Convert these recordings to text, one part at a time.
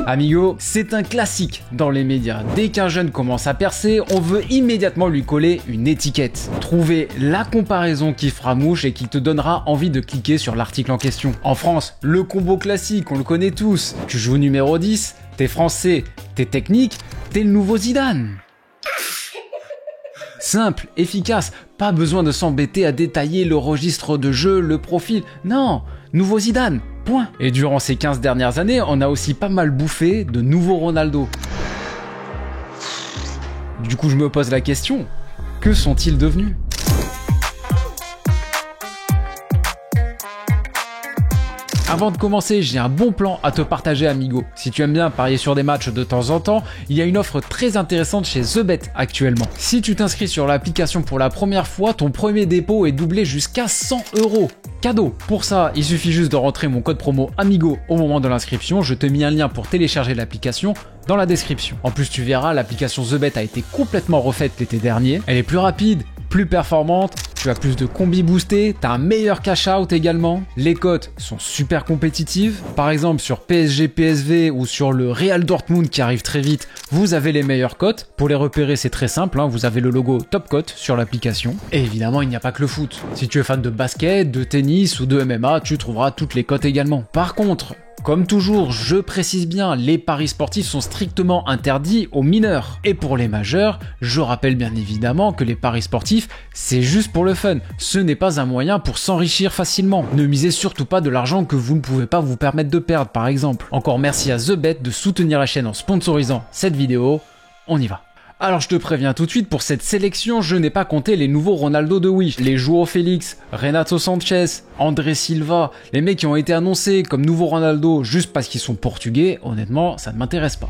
Amigo, c'est un classique dans les médias. Dès qu'un jeune commence à percer, on veut immédiatement lui coller une étiquette. Trouver la comparaison qui fera mouche et qui te donnera envie de cliquer sur l'article en question. En France, le combo classique, on le connaît tous. Tu joues numéro 10, t'es français, t'es technique, t'es le nouveau Zidane. Simple, efficace, pas besoin de s'embêter à détailler le registre de jeu, le profil. Non, nouveau Zidane, point. Et durant ces 15 dernières années, on a aussi pas mal bouffé de nouveaux Ronaldo. Du coup, je me pose la question, que sont-ils devenus ? Avant de commencer, j'ai un bon plan à te partager, amigo. Si tu aimes bien parier sur des matchs de temps en temps, il y a une offre très intéressante chez TheBet actuellement. Si tu t'inscris sur l'application pour la première fois, ton premier dépôt est doublé jusqu'à 100 €. Cadeau. Pour ça, il suffit juste de rentrer mon code promo AMIGO au moment de l'inscription. Je te mets un lien pour télécharger l'application dans la description. En plus, tu verras, l'application TheBet a été complètement refaite l'été dernier. Elle est plus rapide, plus performante, tu as plus de combis boostés, tu as un meilleur cash out également. Les cotes sont super compétitives. Par exemple, sur PSG PSV ou sur le Real Dortmund qui arrive très vite, vous avez les meilleures cotes. Pour les repérer, c'est très simple, hein. Vous avez le logo Top Cote sur l'application. Et évidemment, il n'y a pas que le foot. Si tu es fan de basket, de tennis ou de MMA, tu trouveras toutes les cotes également. Par contre, comme toujours, je précise bien, les paris sportifs sont strictement interdits aux mineurs. Et pour les majeurs, je rappelle bien évidemment que les paris sportifs, c'est juste pour le fun. Ce n'est pas un moyen pour s'enrichir facilement. Ne misez surtout pas de l'argent que vous ne pouvez pas vous permettre de perdre, par exemple. Encore merci à TheBet de soutenir la chaîne en sponsorisant cette vidéo. On y va. Alors je te préviens tout de suite, pour cette sélection, je n'ai pas compté les nouveaux Ronaldo de Wish, les João Félix, Renato Sanchez, André Silva, les mecs qui ont été annoncés comme nouveaux Ronaldo juste parce qu'ils sont portugais, honnêtement, ça ne m'intéresse pas.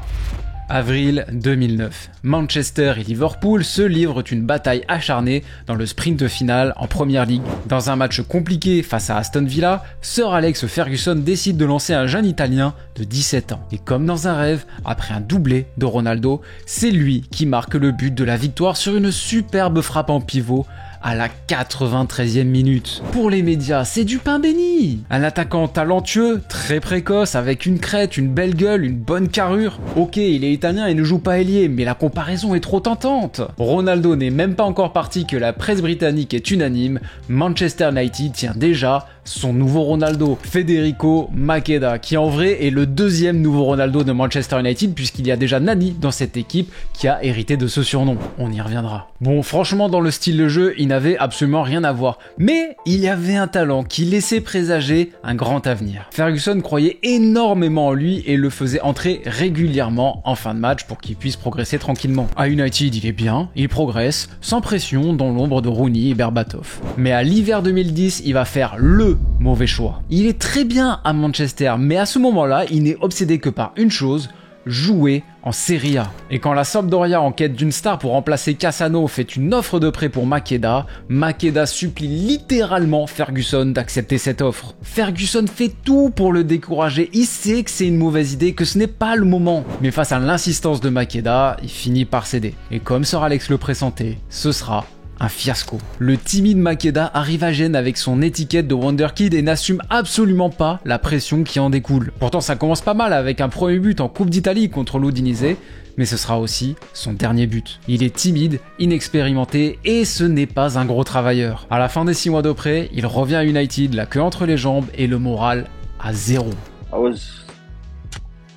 Avril 2009. Manchester et Liverpool se livrent une bataille acharnée dans le sprint final en Première Ligue. Dans un match compliqué face à Aston Villa, Sir Alex Ferguson décide de lancer un jeune Italien de 17 ans. Et comme dans un rêve, après un doublé de Ronaldo, c'est lui qui marque le but de la victoire sur une superbe frappe en pivot à la 93e minute. Pour les médias, c'est du pain béni. Un attaquant talentueux, très précoce, avec une crête, une belle gueule, une bonne carrure. Ok, il est italien et ne joue pas ailier, mais la comparaison est trop tentante. Ronaldo n'est même pas encore parti que la presse britannique est unanime. Manchester United tient déjà son nouveau Ronaldo, Federico Maqueda, qui en vrai est le deuxième nouveau Ronaldo de Manchester United, puisqu'il y a déjà Nani dans cette équipe qui a hérité de ce surnom. On y reviendra. Bon, franchement, dans le style de jeu, il n'avait absolument rien à voir. Mais il y avait un talent qui laissait présager un grand avenir. Ferguson croyait énormément en lui et le faisait entrer régulièrement en fin de match pour qu'il puisse progresser tranquillement. À United, il est bien, il progresse, sans pression, dans l'ombre de Rooney et Berbatov. Mais à l'hiver 2010, il va faire le mauvais choix. Il est très bien à Manchester, mais à ce moment-là, il n'est obsédé que par une chose, jouer en Serie A. Et quand la Sampdoria, en quête d'une star pour remplacer Cassano, fait une offre de prêt pour Maqueda, Maqueda supplie littéralement Ferguson d'accepter cette offre. Ferguson fait tout pour le décourager, il sait que c'est une mauvaise idée, que ce n'est pas le moment. Mais face à l'insistance de Maqueda, il finit par céder. Et comme Sir Alex le pressentait, ce sera un fiasco. Le timide Maqueda arrive à Gênes avec son étiquette de Wonderkid et n'assume absolument pas la pression qui en découle. Pourtant ça commence pas mal avec un premier but en Coupe d'Italie contre l'Udinese, mais ce sera aussi son dernier but. Il est timide, inexpérimenté et ce n'est pas un gros travailleur. À la fin des 6 mois de prêt, il revient à United, la queue entre les jambes et le moral à zéro. I was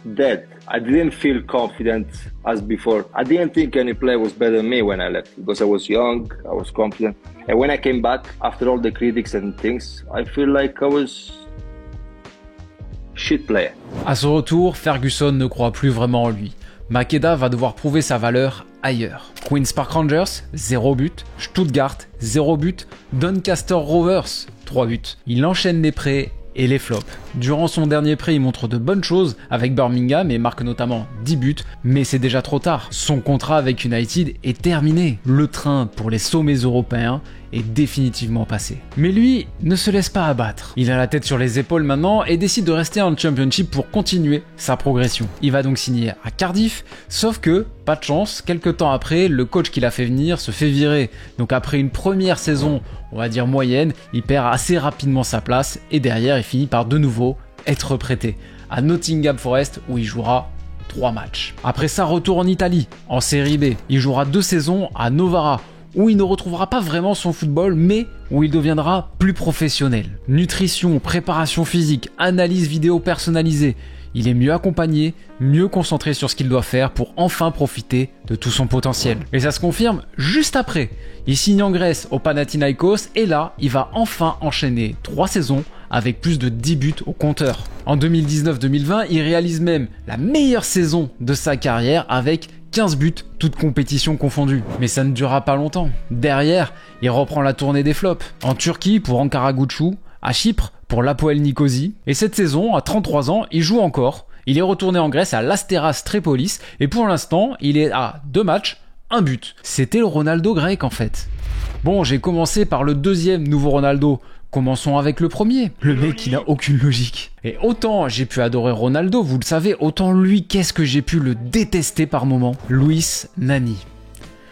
dead. I didn't feel confident as before. I didn't think any player was better than me when I left because I was young, I was confident. And when I came back, after all the critics and things, I feel like I was shit player. À son retour, Ferguson ne croit plus vraiment en lui. Maqueda va devoir prouver sa valeur ailleurs. Queen's Park Rangers, 0 but. Stuttgart, 0 but. Doncaster Rovers, 3 buts. Il enchaîne les prêts et les flops. Durant son dernier prêt, il montre de bonnes choses avec Birmingham et marque notamment 10 buts, mais c'est déjà trop tard. Son contrat avec United est terminé. Le train pour les sommets européens est définitivement passé. Mais lui ne se laisse pas abattre. Il a la tête sur les épaules maintenant et décide de rester en Championship pour continuer sa progression. Il va donc signer à Cardiff, sauf que, pas de chance, quelques temps après, le coach qui l'a fait venir se fait virer. Donc après une première saison, on va dire moyenne, il perd assez rapidement sa place et derrière il finit par de nouveau être prêté à Nottingham Forest où il jouera 3 matchs. Après ça, retour en Italie, en Série B. Il jouera 2 saisons à Novara, où il ne retrouvera pas vraiment son football, mais où il deviendra plus professionnel. Nutrition, préparation physique, analyse vidéo personnalisée. Il est mieux accompagné, mieux concentré sur ce qu'il doit faire pour enfin profiter de tout son potentiel. Et ça se confirme juste après. Il signe en Grèce au Panathinaikos et là, il va enfin enchaîner 3 saisons avec plus de 10 buts au compteur. En 2019-2020, il réalise même la meilleure saison de sa carrière avec 15 buts, toutes compétitions confondues. Mais ça ne durera pas longtemps. Derrière, il reprend la tournée des flops. En Turquie pour Ankara Gucu, à Chypre pour l'Apoel Nicosie. Et cette saison, à 33 ans, il joue encore. Il est retourné en Grèce à l'Asteras Trépolis et pour l'instant, il est à 2 matchs, 1 but. C'était le Ronaldo grec en fait. Bon, j'ai commencé par le deuxième nouveau Ronaldo. Commençons avec le premier. Le mec, il a aucune logique. Et autant j'ai pu adorer Ronaldo, vous le savez, autant lui, qu'est-ce que j'ai pu le détester par moments. Luis Nani.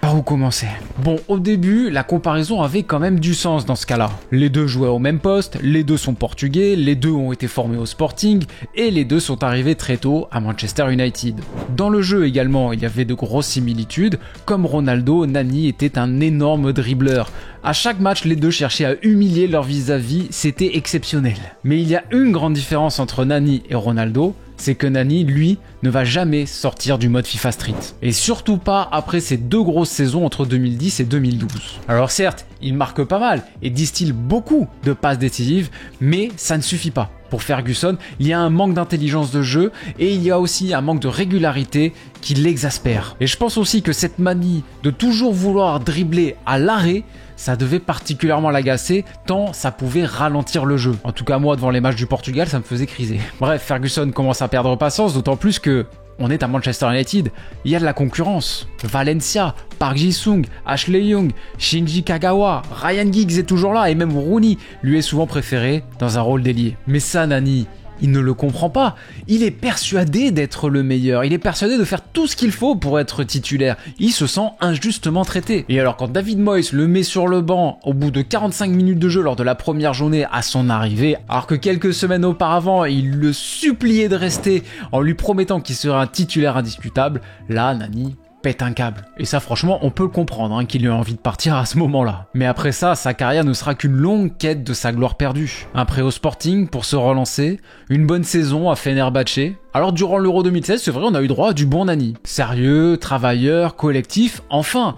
Par où commencer? Bon, au début, la comparaison avait quand même du sens dans ce cas-là. Les deux jouaient au même poste, les deux sont portugais, les deux ont été formés au Sporting, et les deux sont arrivés très tôt à Manchester United. Dans le jeu également, il y avait de grosses similitudes. Comme Ronaldo, Nani était un énorme dribbleur. À chaque match, les deux cherchaient à humilier leur vis-à-vis, c'était exceptionnel. Mais il y a une grande différence entre Nani et Ronaldo, c'est que Nani, lui, ne va jamais sortir du mode FIFA Street. Et surtout pas après ces 2 grosses saisons entre 2010 et 2012. Alors certes, il marque pas mal et distille beaucoup de passes décisives, mais ça ne suffit pas. Pour Ferguson, il y a un manque d'intelligence de jeu et il y a aussi un manque de régularité qui l'exaspère. Et je pense aussi que cette manie de toujours vouloir dribbler à l'arrêt, ça devait particulièrement l'agacer tant ça pouvait ralentir le jeu. En tout cas moi devant les matchs du Portugal ça me faisait criser. Bref, Ferguson commence à perdre patience, d'autant plus que on est à Manchester United, il y a de la concurrence. Valencia, Park Ji-sung, Ashley Young, Shinji Kagawa, Ryan Giggs est toujours là et même Rooney lui est souvent préféré dans un rôle d'ailier. Mais ça Nani, il ne le comprend pas. Il est persuadé d'être le meilleur. Il est persuadé de faire tout ce qu'il faut pour être titulaire. Il se sent injustement traité. Et alors quand David Moyes le met sur le banc au bout de 45 minutes de jeu lors de la première journée à son arrivée, alors que quelques semaines auparavant, il le suppliait de rester en lui promettant qu'il serait un titulaire indiscutable, là, Nani pète un câble. Et ça franchement on peut le comprendre qu'il ait envie de partir à ce moment-là. Mais après ça, sa carrière ne sera qu'une longue quête de sa gloire perdue. Un prêt au Sporting pour se relancer, une bonne saison à Fenerbahçe. Alors durant l'Euro 2016, c'est vrai, on a eu droit à du bon Nani. Sérieux, travailleur, collectif, enfin.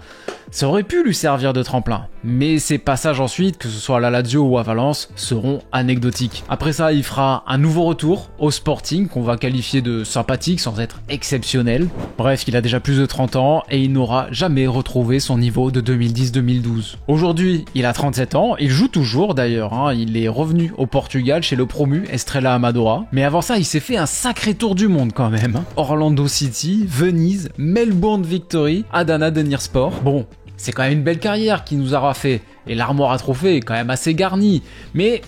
Ça aurait pu lui servir de tremplin. Mais ses passages ensuite, que ce soit à la Lazio ou à Valence, seront anecdotiques. Après ça, il fera un nouveau retour au Sporting, qu'on va qualifier de sympathique sans être exceptionnel. Bref, il a déjà plus de 30 ans et il n'aura jamais retrouvé son niveau de 2010-2012. Aujourd'hui, il a 37 ans, il joue toujours d'ailleurs. Il est revenu au Portugal chez le promu Estrela Amadora. Mais avant ça, il s'est fait un sacré tour du monde quand même. Orlando City, Venise, Melbourne Victory, Adana Demirspor. Bon, c'est quand même une belle carrière qu'il nous aura fait. Et l'armoire à trophées est quand même assez garnie. Mais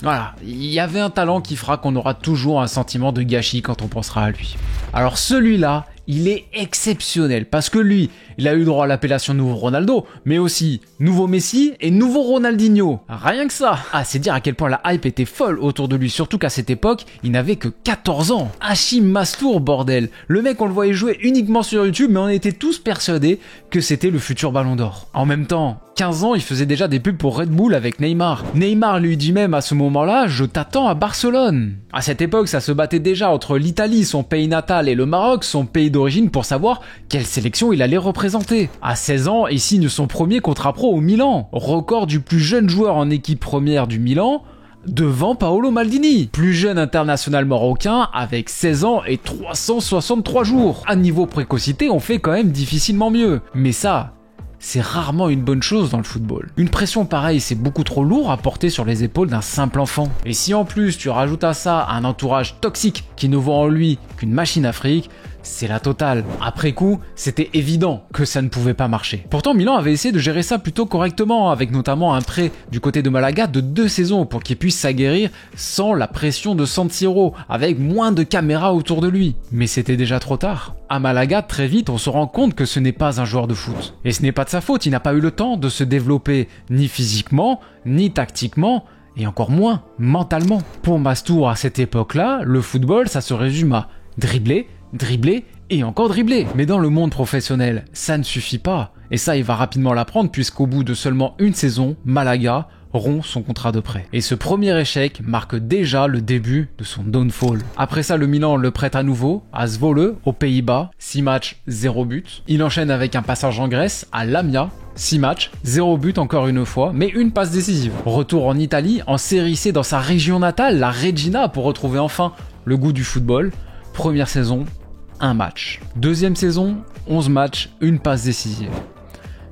voilà, il y avait un talent qui fera qu'on aura toujours un sentiment de gâchis quand on pensera à lui. Alors celui-là, il est exceptionnel parce que lui, il a eu droit à l'appellation nouveau Ronaldo, mais aussi nouveau Messi et nouveau Ronaldinho. Rien que ça. Ah, c'est dire à quel point la hype était folle autour de lui, surtout qu'à cette époque, il n'avait que 14 ans. Hachim Mastour, bordel. Le mec, on le voyait jouer uniquement sur YouTube, mais on était tous persuadés que c'était le futur Ballon d'Or. En même temps, 15 ans, il faisait déjà des pubs pour Red Bull avec Neymar. Neymar lui dit même à ce moment-là, je t'attends à Barcelone. À cette époque, ça se battait déjà entre l'Italie, son pays natal, et le Maroc, son pays d'origine, pour savoir quelle sélection il allait représenter. À 16 ans, il signe son premier contrat pro au Milan. Record du plus jeune joueur en équipe première du Milan, devant Paolo Maldini, plus jeune international marocain avec 16 ans et 363 jours. À niveau précocité, on fait quand même difficilement mieux. Mais ça, c'est rarement une bonne chose dans le football. Une pression pareille, c'est beaucoup trop lourd à porter sur les épaules d'un simple enfant. Et si en plus tu rajoutes à ça un entourage toxique qui ne voit en lui qu'une machine à fric, c'est la totale. Après coup, c'était évident que ça ne pouvait pas marcher. Pourtant, Milan avait essayé de gérer ça plutôt correctement, avec notamment un prêt du côté de Malaga de 2 saisons pour qu'il puisse s'aguerrir sans la pression de San Siro, avec moins de caméras autour de lui. Mais c'était déjà trop tard. À Malaga, très vite, on se rend compte que ce n'est pas un joueur de foot. Et ce n'est pas de sa faute, il n'a pas eu le temps de se développer ni physiquement, ni tactiquement, et encore moins mentalement. Pour Mastour, à cette époque-là, le football, ça se résume à dribbler, dribbler et encore dribbler. Mais dans le monde professionnel, ça ne suffit pas. Et ça, il va rapidement l'apprendre puisqu'au bout de seulement une saison, Malaga rompt son contrat de prêt. Et ce premier échec marque déjà le début de son downfall. Après ça, le Milan le prête à nouveau à Zwolle, aux Pays-Bas, 6 matchs, 0 but. Il enchaîne avec un passage en Grèce, à Lamia, 6 matchs, 0 but encore une fois, mais une passe décisive. Retour en Italie, en Série C dans sa région natale, la Regina, pour retrouver enfin le goût du football. Première saison, 1 match. Deuxième saison, 11 matchs, une passe décisive.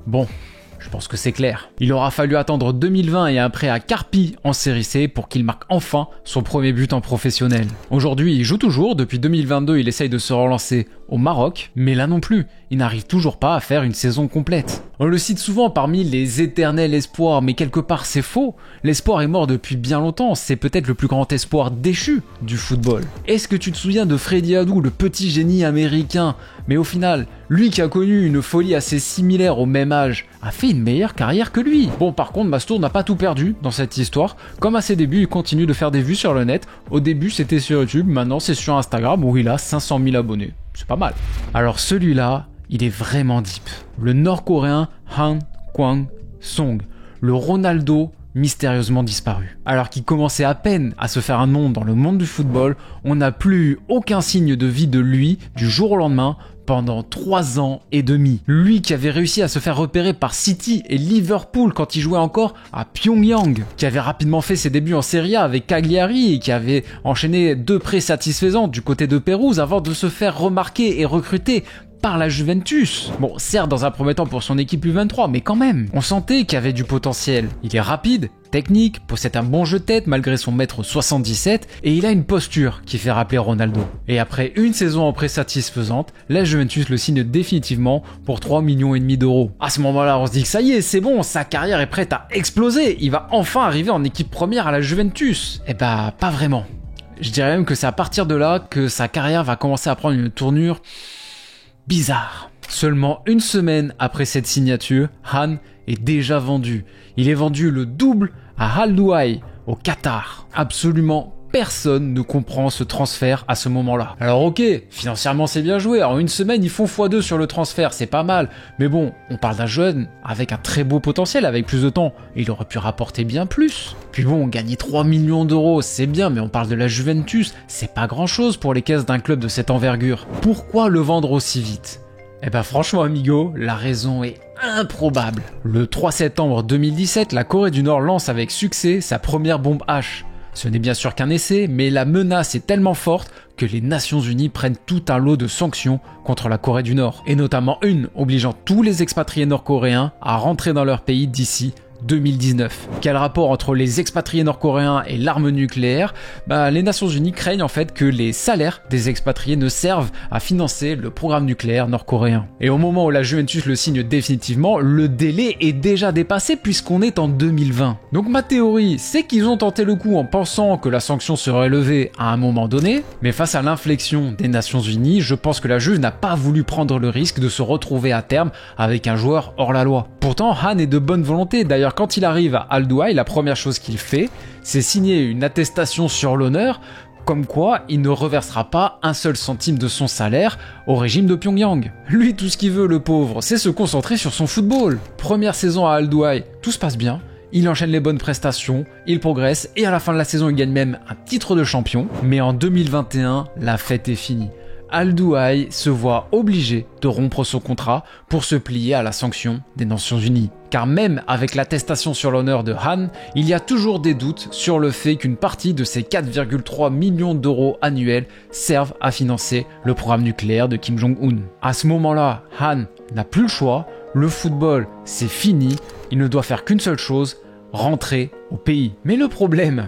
Bon, je pense que c'est clair. Il aura fallu attendre 2020 et un prêt à Carpi en Série C pour qu'il marque enfin son premier but en professionnel. Aujourd'hui, il joue toujours. Depuis 2022, il essaye de se relancer au Maroc. Mais là non plus, il n'arrive toujours pas à faire une saison complète. On le cite souvent parmi les éternels espoirs, mais quelque part c'est faux. L'espoir est mort depuis bien longtemps. C'est peut-être le plus grand espoir déchu du football. Est-ce que tu te souviens de Freddy Adu, le petit génie américain? Mais au final, lui qui a connu une folie assez similaire au même âge, a fait une meilleure carrière que lui. Bon, par contre, Mastour n'a pas tout perdu dans cette histoire. Comme à ses débuts, il continue de faire des vues sur le net. Au début, c'était sur YouTube, maintenant c'est sur Instagram où il a 500 000 abonnés. C'est pas mal. Alors celui-là, il est vraiment deep. Le Nord-Coréen Han Kwang-song, le Ronaldo mystérieusement disparu. Alors qu'il commençait à peine à se faire un nom dans le monde du football, on n'a plus eu aucun signe de vie de lui du jour au lendemain pendant 3 ans et demi. Lui qui avait réussi à se faire repérer par City et Liverpool quand il jouait encore à Pyongyang, qui avait rapidement fait ses débuts en Serie A avec Cagliari et qui avait enchaîné 2 prêts satisfaisants du côté de Pérouse avant de se faire remarquer et recruter par la Juventus. Bon, certes dans un premier temps pour son équipe U23, mais quand même, on sentait qu'il y avait du potentiel. Il est rapide, technique, possède un bon jeu de tête malgré son 1m77 et il a une posture qui fait rappeler Ronaldo. Et après une saison en prêt satisfaisante, la Juventus le signe définitivement pour 3,5 millions d'euros. À ce moment-là, on se dit que ça y est, c'est bon, sa carrière est prête à exploser, il va enfin arriver en équipe première à la Juventus. Eh bah, pas vraiment. Je dirais même que c'est à partir de là que sa carrière va commencer à prendre une tournure bizarre. Seulement une semaine après cette signature, Han est déjà vendu. Il est vendu le double à Al Duhail, au Qatar. Absolument personne ne comprend ce transfert à ce moment-là. Alors ok, financièrement c'est bien joué, en une semaine ils font x2 sur le transfert, c'est pas mal. Mais bon, on parle d'un jeune avec un très beau potentiel, avec plus de temps, il aurait pu rapporter bien plus. Puis bon, gagner 3 millions d'euros, c'est bien, mais on parle de la Juventus, c'est pas grand-chose pour les caisses d'un club de cette envergure. Pourquoi le vendre aussi vite ? Eh ben franchement amigo, la raison est improbable. Le 3 septembre 2017, la Corée du Nord lance avec succès sa première bombe H. Ce n'est bien sûr qu'un essai, mais la menace est tellement forte que les Nations Unies prennent tout un lot de sanctions contre la Corée du Nord, et notamment une obligeant tous les expatriés nord-coréens à rentrer dans leur pays d'ici 2019. Quel rapport entre les expatriés nord-coréens et l'arme nucléaire ? Les Nations Unies craignent en fait que les salaires des expatriés ne servent à financer le programme nucléaire nord-coréen. Et au moment où la Juventus le signe définitivement, le délai est déjà dépassé puisqu'on est en 2020. Donc ma théorie, c'est qu'ils ont tenté le coup en pensant que la sanction serait levée à un moment donné, mais face à l'inflexion des Nations Unies, je pense que la Juve n'a pas voulu prendre le risque de se retrouver à terme avec un joueur hors la loi. Pourtant, Han est de bonne volonté, d'ailleurs quand il arrive à Al Duhail, la première chose qu'il fait, c'est signer une attestation sur l'honneur, comme quoi il ne reversera pas un seul centime de son salaire au régime de Pyongyang. Lui, tout ce qu'il veut, le pauvre, c'est se concentrer sur son football. Première saison à Al Duhail, tout se passe bien, il enchaîne les bonnes prestations, il progresse, et à la fin de la saison, il gagne même un titre de champion. Mais en 2021, la fête est finie. Al Duhail se voit obligé de rompre son contrat pour se plier à la sanction des Nations Unies. Car même avec l'attestation sur l'honneur de Han, il y a toujours des doutes sur le fait qu'une partie de ces 4,3 millions d'euros annuels servent à financer le programme nucléaire de Kim Jong-un. À ce moment-là, Han n'a plus le choix, le football c'est fini, il ne doit faire qu'une seule chose, rentrer au pays. Mais le problème,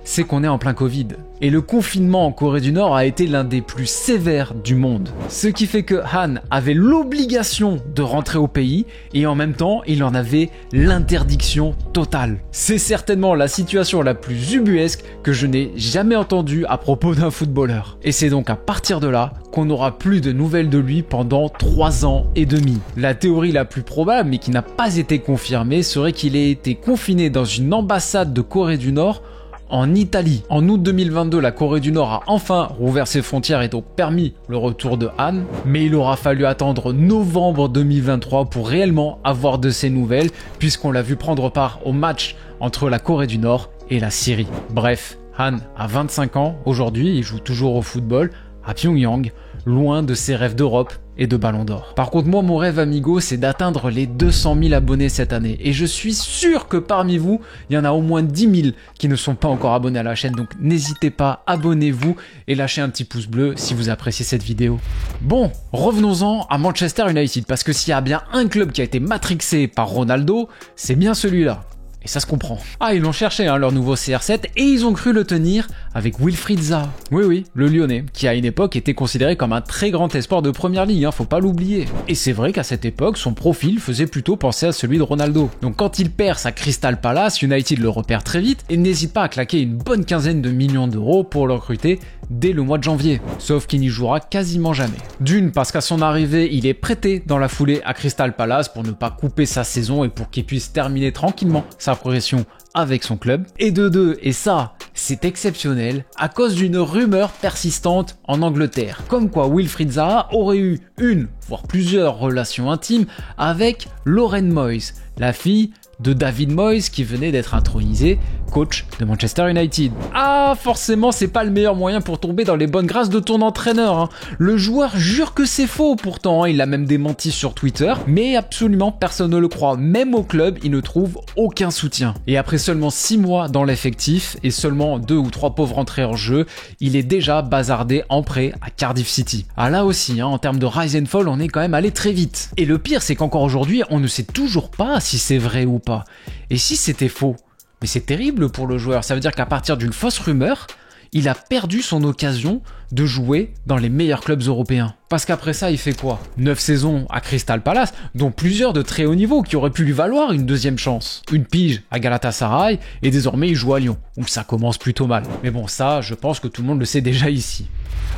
c'est qu'on est en plein Covid. Et le confinement en Corée du Nord a été l'un des plus sévères du monde. Ce qui fait que Han avait l'obligation de rentrer au pays et en même temps, il en avait l'interdiction totale. C'est certainement la situation la plus ubuesque que je n'ai jamais entendue à propos d'un footballeur. Et c'est donc à partir de là qu'on n'aura plus de nouvelles de lui pendant 3 ans et demi. La théorie la plus probable, mais qui n'a pas été confirmée, serait qu'il ait été confiné dans une ambassade de Corée du Nord en Italie. En août 2022, la Corée du Nord a enfin rouvert ses frontières et donc permis le retour de Han, mais il aura fallu attendre novembre 2023 pour réellement avoir de ses nouvelles, puisqu'on l'a vu prendre part au match entre la Corée du Nord et la Syrie. Bref, Han a 25 ans aujourd'hui, il joue toujours au football à Pyongyang, loin de ses rêves d'Europe et de Ballon d'Or. Par contre, moi, mon rêve, amigo, c'est d'atteindre les 200 000 abonnés cette année. Et je suis sûr que parmi vous, il y en a au moins 10 000 qui ne sont pas encore abonnés à la chaîne. Donc, n'hésitez pas, abonnez-vous et lâchez un petit pouce bleu si vous appréciez cette vidéo. Bon, revenons-en à Manchester United. Parce que s'il y a bien un club qui a été matrixé par Ronaldo, c'est bien celui-là. Et ça se comprend. Ah, ils l'ont cherché, hein, leur nouveau CR7, et ils ont cru le tenir avec Wilfried Zaha. Oui, le Lyonnais, qui à une époque était considéré comme un très grand espoir de première ligue, hein, faut pas l'oublier. Et c'est vrai qu'à cette époque, son profil faisait plutôt penser à celui de Ronaldo. Donc quand il perd sa Crystal Palace, United le repère très vite et n'hésite pas à claquer une bonne quinzaine de millions d'euros pour le recruter dès le mois de janvier. Sauf qu'il n'y jouera quasiment jamais. D'une, parce qu'à son arrivée, il est prêté dans la foulée à Crystal Palace pour ne pas couper sa saison et pour qu'il puisse terminer tranquillement sa progression avec son club. Et de deux, et ça, c'est exceptionnel, à cause d'une rumeur persistante en Angleterre. Comme quoi Wilfried Zaha aurait eu une, voire plusieurs relations intimes avec Lauren Moyes, la fille de David Moyes qui venait d'être intronisé coach de Manchester United. Ah, forcément, c'est pas le meilleur moyen pour tomber dans les bonnes grâces de ton entraîneur, hein. Le joueur jure que c'est faux pourtant, hein. Il l'a même démenti sur Twitter, mais absolument personne ne le croit. Même au club, il ne trouve aucun soutien. Et après seulement 6 mois dans l'effectif et seulement 2 ou 3 pauvres entrées en jeu, il est déjà bazardé en prêt à Cardiff City. Ah là aussi, hein, en termes de rise and fall, on est quand même allé très vite. Et le pire, c'est qu'encore aujourd'hui, on ne sait toujours pas si c'est vrai ou pas. Et si c'était faux? Mais c'est terrible pour le joueur, ça veut dire qu'à partir d'une fausse rumeur, il a perdu son occasion de jouer dans les meilleurs clubs européens. Parce qu'après ça, il fait quoi? 9 saisons à Crystal Palace, dont plusieurs de très haut niveau qui auraient pu lui valoir une deuxième chance. Une pige à Galatasaray, et désormais il joue à Lyon, où ça commence plutôt mal. Mais bon, ça, je pense que tout le monde le sait déjà ici.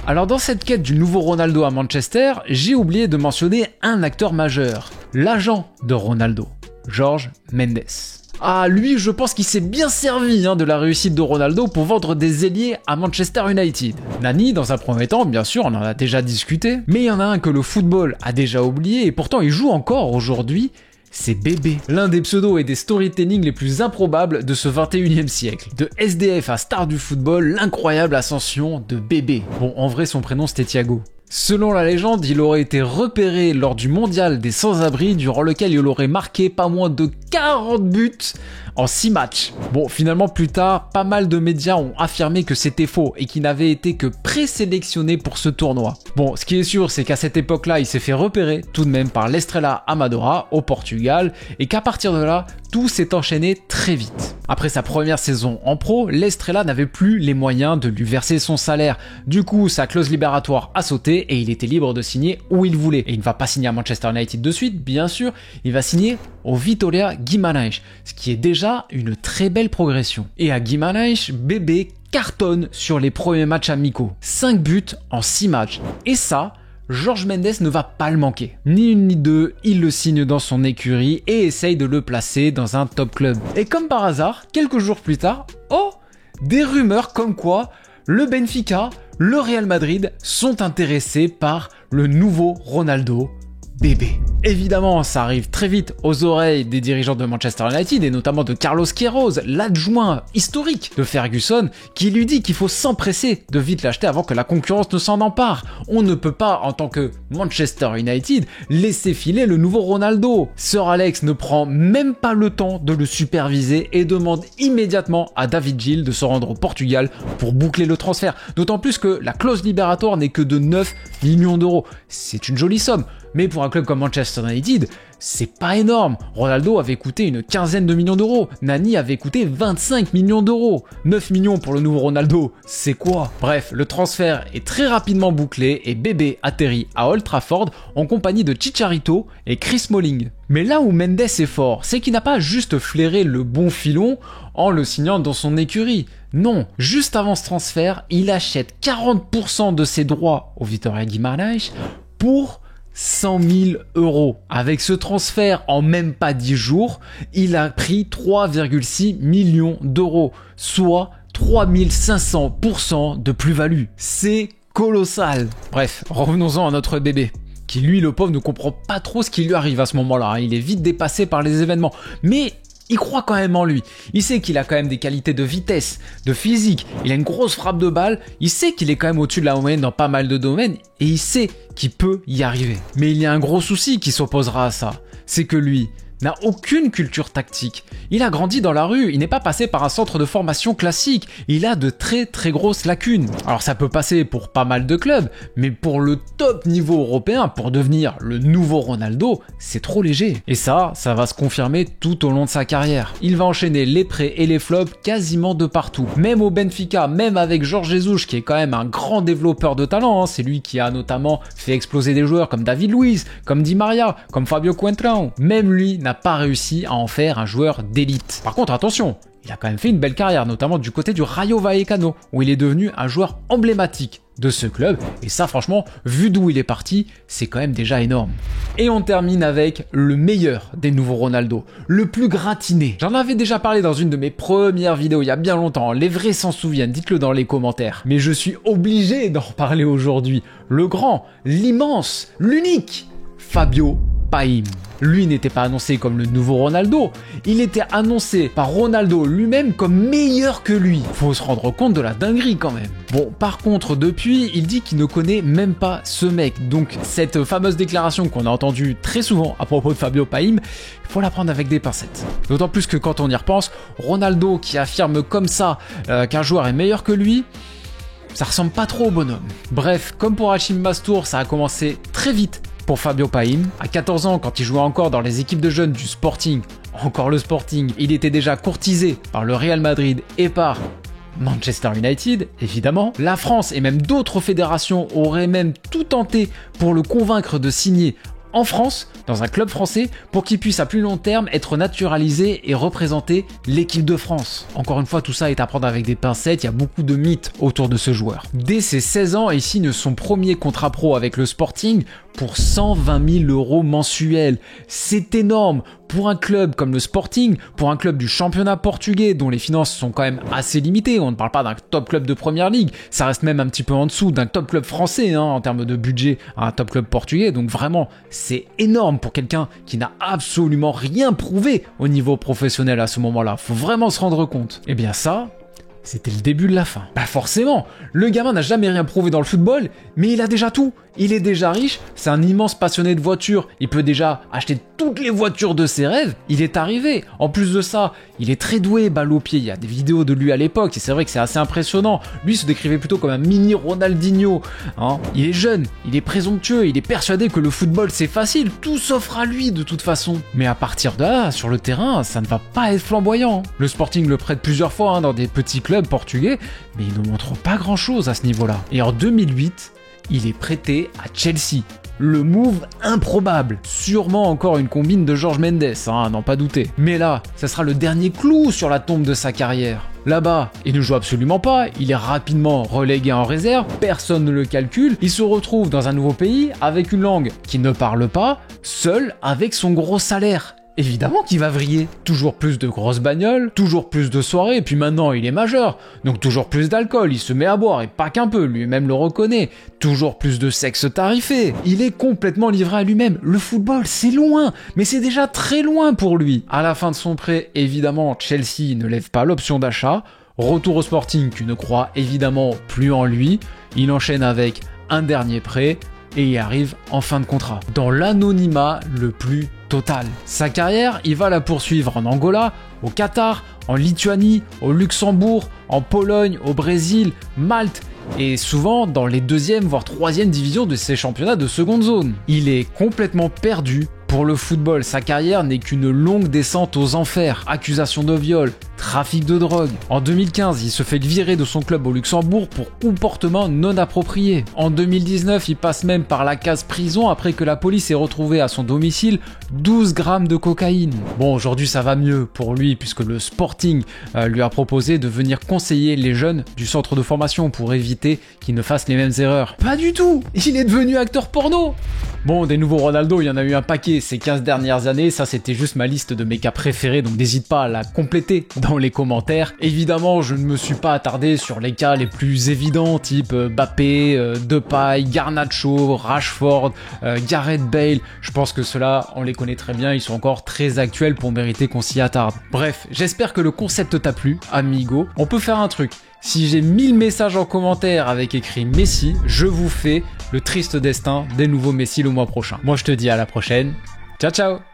Alors dans cette quête du nouveau Ronaldo à Manchester, j'ai oublié de mentionner un acteur majeur, l'agent de Ronaldo, Jorge Mendes. Ah, lui, je pense qu'il s'est bien servi de la réussite de Ronaldo pour vendre des ailiers à Manchester United. Nani, dans un premier temps, bien sûr, on en a déjà discuté, mais il y en a un que le football a déjà oublié et pourtant il joue encore aujourd'hui, c'est Bébé. L'un des pseudos et des storytelling les plus improbables de ce 21e siècle. De SDF à star du football, l'incroyable ascension de Bébé. Bon, en vrai, son prénom c'était Thiago. Selon la légende, il aurait été repéré lors du mondial des sans-abri durant lequel il aurait marqué pas moins de 40 buts en 6 matchs. Bon, finalement plus tard, pas mal de médias ont affirmé que c'était faux et qu'il n'avait été que présélectionné pour ce tournoi. Bon, ce qui est sûr, c'est qu'à cette époque-là, il s'est fait repérer tout de même par l'Estrela Amadora au Portugal et qu'à partir de là, tout s'est enchaîné très vite. Après sa première saison en pro, l'Estrela n'avait plus les moyens de lui verser son salaire. Du coup, sa clause libératoire a sauté et il était libre de signer où il voulait. Et il ne va pas signer à Manchester United de suite, bien sûr, il va signer au Vitória Guimarães, ce qui est déjà une très belle progression. Et à Guimarães, Bébé cartonne sur les premiers matchs amicaux. 5 buts en 6 matchs. Et ça, Jorge Mendes ne va pas le manquer. Ni une ni deux, il le signe dans son écurie et essaye de le placer dans un top club. Et comme par hasard, quelques jours plus tard, des rumeurs comme quoi le Benfica, le Real Madrid sont intéressés par le nouveau Ronaldo, Bébé. Évidemment, ça arrive très vite aux oreilles des dirigeants de Manchester United et notamment de Carlos Queiroz, l'adjoint historique de Ferguson, qui lui dit qu'il faut s'empresser de vite l'acheter avant que la concurrence ne s'en empare. On ne peut pas, en tant que Manchester United, laisser filer le nouveau Ronaldo. Sir Alex ne prend même pas le temps de le superviser et demande immédiatement à David Gil de se rendre au Portugal pour boucler le transfert. D'autant plus que la clause libératoire n'est que de 9 millions d'euros. C'est une jolie somme, mais pour un club comme Manchester United, c'est pas énorme. Ronaldo avait coûté une quinzaine de millions d'euros. Nani avait coûté 25 millions d'euros. 9 millions pour le nouveau Ronaldo, c'est quoi? Bref, le transfert est très rapidement bouclé et Bébé atterrit à Old Trafford en compagnie de Chicharito et Chris Smalling. Mais là où Mendes est fort, c'est qu'il n'a pas juste flairé le bon filon en le signant dans son écurie. Non, juste avant ce transfert, il achète 40% de ses droits au Vitória Guimarães pour 100 000 euros. Avec ce transfert, en même pas 10 jours, il a pris 3,6 millions d'euros, soit 3500% de plus-value. C'est colossal. Bref, revenons-en à notre bébé, qui lui, le pauvre, ne comprend pas trop ce qui lui arrive à ce moment-là. Il est vite dépassé par les événements. Mais il croit quand même en lui. Il sait qu'il a quand même des qualités de vitesse, de physique. Il a une grosse frappe de balle. Il sait qu'il est quand même au-dessus de la moyenne dans pas mal de domaines. Et il sait qu'il peut y arriver. Mais il y a un gros souci qui s'opposera à ça. C'est que lui n'a aucune culture tactique. Il a grandi dans la rue, il n'est pas passé par un centre de formation classique, il a de très grosses lacunes. Alors ça peut passer pour pas mal de clubs, mais pour le top niveau européen, pour devenir le nouveau Ronaldo, c'est trop léger. Et ça va se confirmer tout au long de sa carrière. Il va enchaîner les prêts et les flops quasiment de partout. Même au Benfica, même avec Jorge Jesus, qui est quand même un grand développeur de talent, c'est lui qui a notamment fait exploser des joueurs comme David Luiz, comme Di Maria, comme Fabio Coentrão. Même lui n'a pas réussi à en faire un joueur d'élite. Par contre, attention, il a quand même fait une belle carrière, notamment du côté du Rayo Vallecano, où il est devenu un joueur emblématique de ce club, et ça franchement, vu d'où il est parti, c'est quand même déjà énorme. Et on termine avec le meilleur des nouveaux Ronaldo, le plus gratiné. J'en avais déjà parlé dans une de mes premières vidéos il y a bien longtemps, les vrais s'en souviennent, dites-le dans les commentaires. Mais je suis obligé d'en reparler aujourd'hui. Le grand, l'immense, l'unique, Fabio Paim. Lui n'était pas annoncé comme le nouveau Ronaldo, il était annoncé par Ronaldo lui-même comme meilleur que lui. Faut se rendre compte de la dinguerie quand même. Bon, par contre, depuis, il dit qu'il ne connaît même pas ce mec. Donc, cette fameuse déclaration qu'on a entendue très souvent à propos de Fabio Paim, il faut la prendre avec des pincettes. D'autant plus que quand on y repense, Ronaldo qui affirme comme ça qu'un joueur est meilleur que lui, ça ressemble pas trop au bonhomme. Bref, comme pour Hachim Mastour, ça a commencé très vite pour Fabio Paim. À 14 ans, quand il jouait encore dans les équipes de jeunes du Sporting, encore le Sporting, il était déjà courtisé par le Real Madrid et par Manchester United, évidemment. La France et même d'autres fédérations auraient même tout tenté pour le convaincre de signer en France, dans un club français, pour qu'il puisse à plus long terme être naturalisé et représenter l'équipe de France. Encore une fois, tout ça est à prendre avec des pincettes, il y a beaucoup de mythes autour de ce joueur. Dès ses 16 ans, il signe son premier contrat pro avec le Sporting pour 120 000 € mensuels. C'est énorme pour un club comme le Sporting, pour un club du championnat portugais dont les finances sont quand même assez limitées. On ne parle pas d'un top club de première ligue, ça reste même un petit peu en dessous d'un top club français en termes de budget à un top club portugais. Donc vraiment, c'est énorme pour quelqu'un qui n'a absolument rien prouvé au niveau professionnel à ce moment-là. Faut vraiment se rendre compte. Et bien ça, c'était le début de la fin. Bah forcément, le gamin n'a jamais rien prouvé dans le football, mais il a déjà tout. Il est déjà riche, c'est un immense passionné de voitures, il peut déjà acheter toutes les voitures de ses rêves, il est arrivé. En plus de ça, il est très doué, balle au pied, il y a des vidéos de lui à l'époque, et c'est vrai que c'est assez impressionnant. Lui se décrivait plutôt comme un mini Ronaldinho. Il est jeune, il est présomptueux, il est persuadé que le football c'est facile, tout s'offre à lui de toute façon. Mais à partir de là, sur le terrain, ça ne va pas être flamboyant. Le Sporting le prête plusieurs fois dans des petits clubs portugais, mais il ne montre pas grand chose à ce niveau-là. Et en 2008, il est prêté à Chelsea. Le move improbable. Sûrement encore une combine de Jorge Mendes, n'en pas douter. Mais là, ça sera le dernier clou sur la tombe de sa carrière. Là-bas, il ne joue absolument pas, il est rapidement relégué en réserve, personne ne le calcule, il se retrouve dans un nouveau pays avec une langue qu'il ne parle pas, seul avec son gros salaire. Évidemment qu'il va vriller. Toujours plus de grosses bagnoles, toujours plus de soirées, et puis maintenant il est majeur, donc toujours plus d'alcool, il se met à boire, et pas qu'un peu, lui-même le reconnaît. Toujours plus de sexe tarifé. Il est complètement livré à lui-même. Le football, c'est loin, mais c'est déjà très loin pour lui. À la fin de son prêt, évidemment, Chelsea ne lève pas l'option d'achat. Retour au Sporting qui ne croit évidemment plus en lui. Il enchaîne avec un dernier prêt, et il arrive en fin de contrat. Dans l'anonymat le plus total. Sa carrière, il va la poursuivre en Angola, au Qatar, en Lituanie, au Luxembourg, en Pologne, au Brésil, Malte, et souvent dans les deuxième voire troisième divisions de ces championnats de seconde zone. Il est complètement perdu pour le football. Sa carrière n'est qu'une longue descente aux enfers. Accusations de viol, trafic de drogue. En 2015, il se fait virer de son club au Luxembourg pour comportement non approprié. En 2019, il passe même par la case prison après que la police ait retrouvé à son domicile 12 grammes de cocaïne. Bon, aujourd'hui ça va mieux pour lui puisque le Sporting lui a proposé de venir conseiller les jeunes du centre de formation pour éviter qu'ils ne fassent les mêmes erreurs. Pas du tout! Il est devenu acteur porno! Bon, des nouveaux Ronaldo, il y en a eu un paquet ces 15 dernières années, ça c'était juste ma liste de mes cas préférés, donc n'hésite pas à la compléter dans dans les commentaires. Évidemment, je ne me suis pas attardé sur les cas les plus évidents, type Mbappé, Depay, Garnacho, Rashford, Gareth Bale. Je pense que ceux-là, on les connaît très bien, ils sont encore très actuels pour mériter qu'on s'y attarde. Bref, j'espère que le concept t'a plu, amigo. On peut faire un truc. Si j'ai 1000 messages en commentaire avec écrit Messi, je vous fais le triste destin des nouveaux Messi le mois prochain. Moi, je te dis à la prochaine. Ciao, ciao!